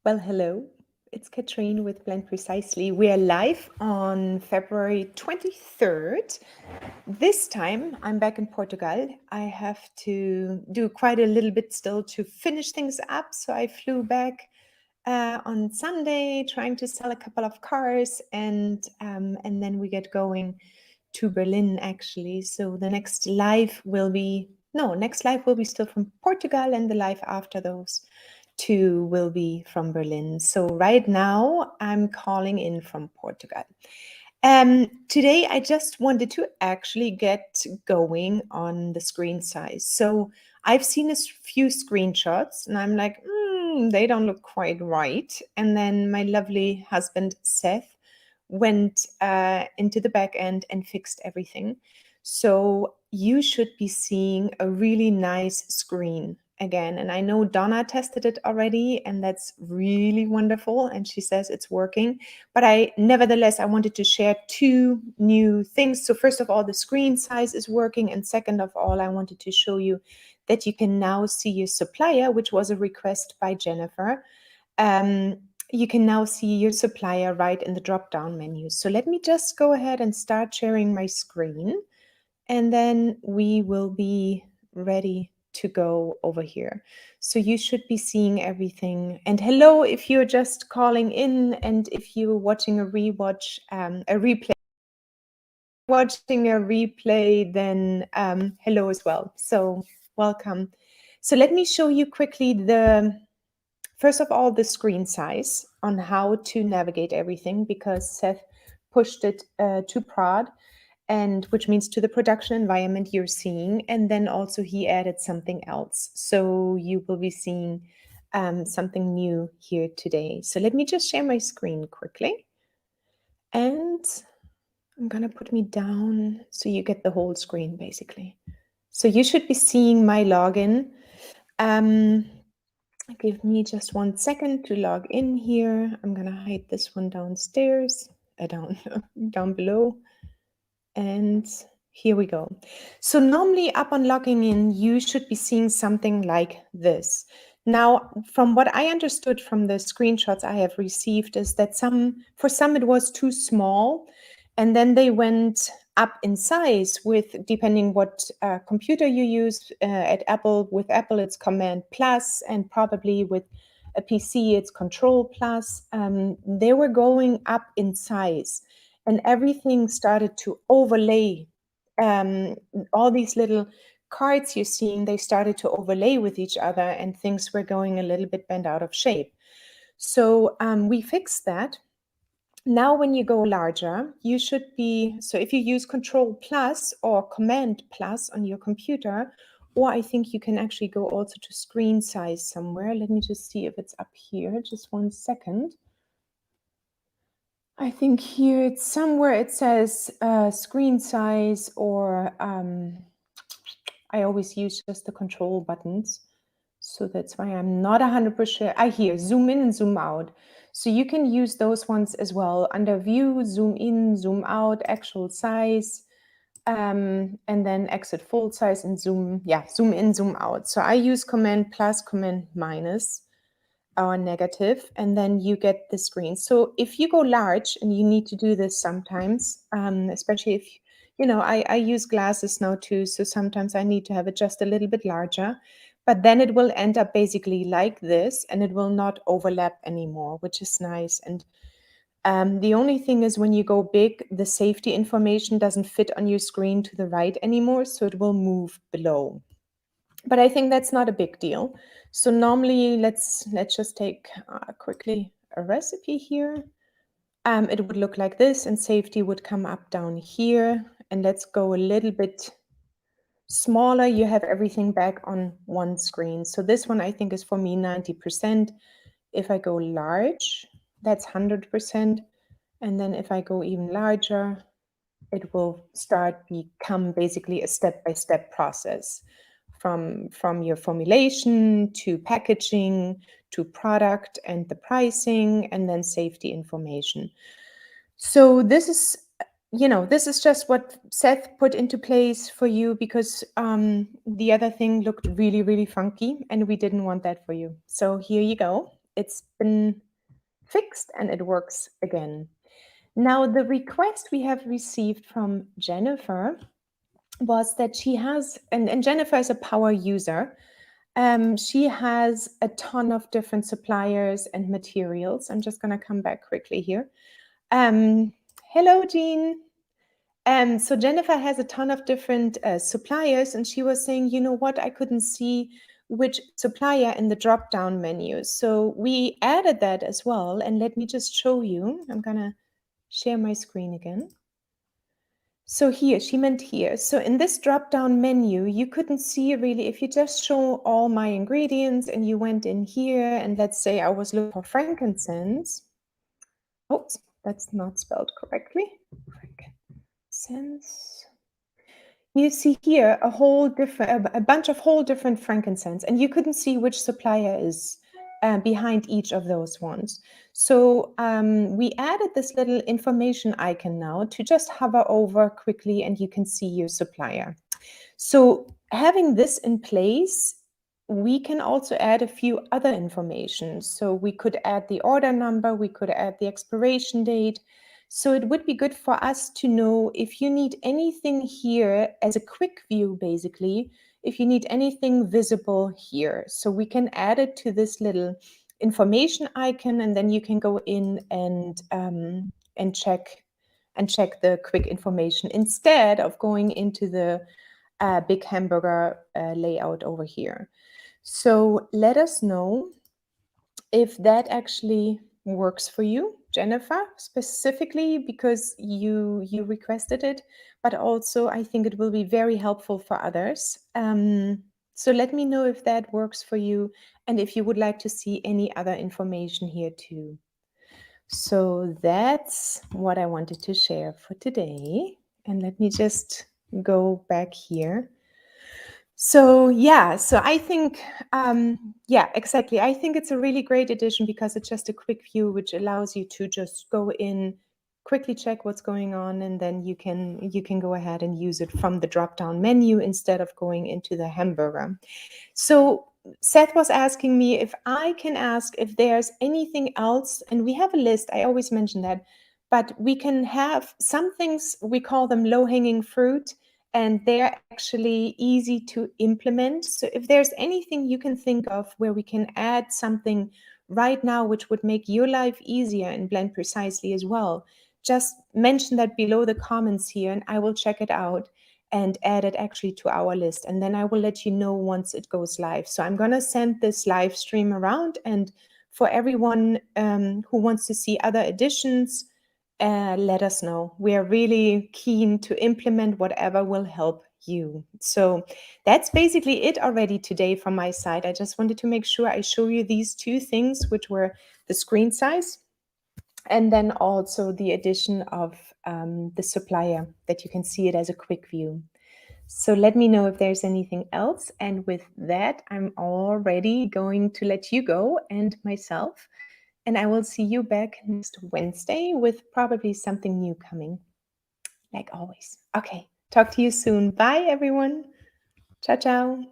Well, hello, it's Katrin with Blend Precisely. We are live on February 23rd. This time I'm back in Portugal. I have to do quite a little bit still to finish things up. So I flew back on Sunday trying to sell a couple of cars and then we get going to Berlin actually. So the next live will be, no, next live will be still from Portugal and the live after those two will be from Berlin. So right now I'm calling in from Portugal. Today I just wanted to actually get going on the screen size. So I've seen a few screenshots and I'm like, they don't look quite right. And then my lovely husband, Seth, went into the back end and fixed everything. So you should be seeing a really nice screen again. And I know Donna tested it already, and that's really wonderful. And she says it's working. But nevertheless, I wanted to share two new things. So first of all, the screen size is working. And second of all, I wanted to show you that you can now see your supplier, which was a request by Jennifer. You can now see your supplier right in the drop-down menu. So let me just go ahead and start sharing my screen, and then we will be ready to go over here. So you should be seeing everything. And hello, if you're just calling in, and if you're watching a replay, then hello as well. So welcome. So let me show you quickly first of all, the screen size on how to navigate everything, because Seth pushed it to prod, and which means to the production environment you're seeing. And then also he added something else. So you will be seeing something new here today. So let me just share my screen quickly. And I'm going to put me down so you get the whole screen basically. So you should be seeing my login. Give me just 1 second to log in here. I'm going to hide this one downstairs, down below. And here we go. So normally upon logging in, you should be seeing something like this. Now, from what I understood from the screenshots I have received is that for some it was too small, and then they went up in size depending what computer you use. At Apple, with Apple it's Command Plus, and probably with a PC it's Control Plus. They were going up in size, and everything started to overlay. All these little cards you're seeing, they started to overlay with each other, and things were going a little bit bent out of shape. So we fixed that. Now when you go larger, you should be, so if you use Control Plus or Command Plus on your computer, or I think you can actually go also to screen size somewhere. Let me just see if it's up here. Just 1 second. I think here it's somewhere it says screen size, or I always use just the control buttons. So that's why I'm not 100% sure. I hear zoom in and zoom out. So you can use those ones as well. Under view, zoom in, zoom out, actual size, and then exit full size and zoom in, zoom out. So I use Command Plus, Command Minus, or negative, and then you get the screen. So if you go large, and you need to do this sometimes, especially if, I use glasses now too, so sometimes I need to have it just a little bit larger, but then it will end up basically like this, and it will not overlap anymore, which is nice. And the only thing is, when you go big, the safety information doesn't fit on your screen to the right anymore, so it will move below. But I think that's not a big deal. So normally, let's just take quickly a recipe here. It would look like this, and safety would come up down here. And let's go a little bit smaller. You have everything back on one screen. So this one, I think, is for me 90%. If I go large, that's 100%. And then if I go even larger, it will become basically a step-by-step process, from your formulation to packaging to product and the pricing, and then safety information. So this is just what Seth put into place for you, because the other thing looked really, really funky, and we didn't want that for you. So here you go. it's been fixed and it works again. Now, the request we have received from Jennifer was that she has, and Jennifer is a power user. She has a ton of different suppliers and materials. I'm just going to come back quickly here. Hello, Jean. So Jennifer has a ton of different suppliers, and she was saying, you know what, I couldn't see which supplier in the drop-down menu. So we added that as well. And let me just show you. I'm going to share my screen again. So here, she meant here. So in this drop-down menu, you couldn't see really, if you just show all my ingredients and you went in here, and let's say I was looking for frankincense. Oops, that's not spelled correctly. Frankincense. You see here a bunch of whole different frankincense, and you couldn't see which supplier is behind each of those ones. So we added this little information icon now to just hover over quickly, and you can see your supplier. So having this in place, we can also add a few other information. So we could add the order number, we could add the expiration date. So it would be good for us to know if you need anything here as a quick view, basically, if you need anything visible here. So we can add it to this little information icon, and then you can go in and check the quick information instead of going into the big hamburger layout over here. So let us know if that actually works for you, Jennifer, specifically because you requested it, but also I think it will be very helpful for others. So let me know if that works for you and if you would like to see any other information here too. So that's what I wanted to share for today. And let me just go back here. So yeah, so I think, yeah, exactly. I think it's a really great addition because it's just a quick view, which allows you to just go in, quickly check what's going on, and then you can go ahead and use it from the drop-down menu instead of going into the hamburger. So Seth was asking me if I can ask if there's anything else, and we have a list, I always mention that, but we can have some things, we call them low-hanging fruit, and they're actually easy to implement. So if there's anything you can think of where we can add something right now which would make your life easier in Blend Precisely as well, just mention that below the comments here and I will check it out and add it actually to our list. And then I will let you know once it goes live. So I'm going to send this live stream around, and for everyone who wants to see other additions, let us know. We are really keen to implement whatever will help you. So that's basically it already today from my side. I just wanted to make sure I show you these two things, which were the screen size and then also the addition of the supplier, that you can see it as a quick view. So let me know if there's anything else. And with that, I'm already going to let you go and myself. And I will see you back next Wednesday with probably something new coming, like always. Okay, talk to you soon. Bye, everyone. Ciao, ciao.